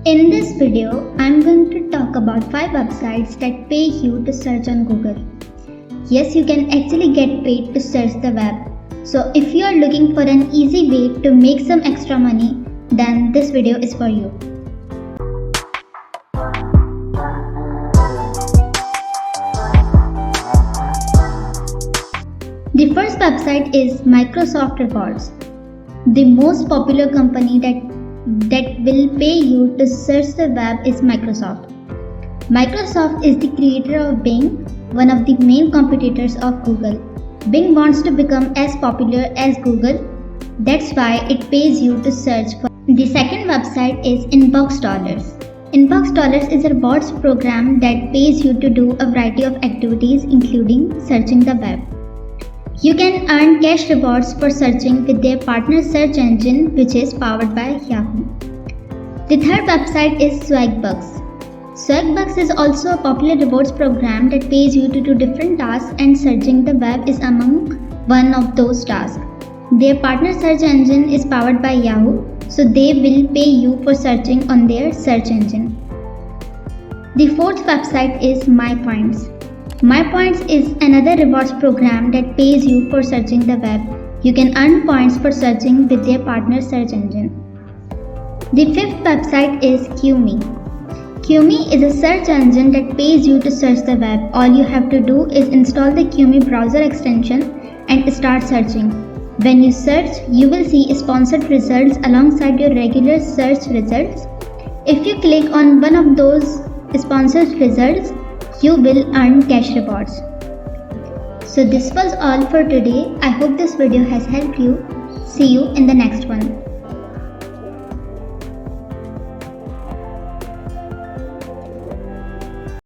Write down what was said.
In this video, I'm going to talk about 5 websites that pay you to search on Google. Yes, you can actually get paid to search the web. So if you are looking for an easy way to make some extra money, then this video is for you. The first website is Microsoft Rewards. The most popular company that will pay you to search the web is Microsoft. Microsoft is the creator of Bing, one of the main competitors of Google. Bing wants to become as popular as Google. That's why it pays you to search for. The second website is Inbox Dollars. Inbox Dollars is a rewards program that pays you to do a variety of activities including searching the web. You can earn cash rewards for searching with their partner search engine, which is powered by Yahoo. The third website is Swagbucks. Swagbucks is also a popular rewards program that pays you to do different tasks, and searching the web is among one of those tasks. Their partner search engine is powered by Yahoo, so they will pay you for searching on their search engine. The fourth website is MyPoints. MyPoints is another rewards program that pays you for searching the web. You can earn points for searching with their partner search engine. The fifth website is QMe. QMe is a search engine that pays you to search the web. All you have to do is install the QMe browser extension and start searching. When you search, you will see sponsored results alongside your regular search results. If you click on one of those sponsored results, you will earn cash rewards. So this was all for today. I hope this video has helped you. See you in the next one.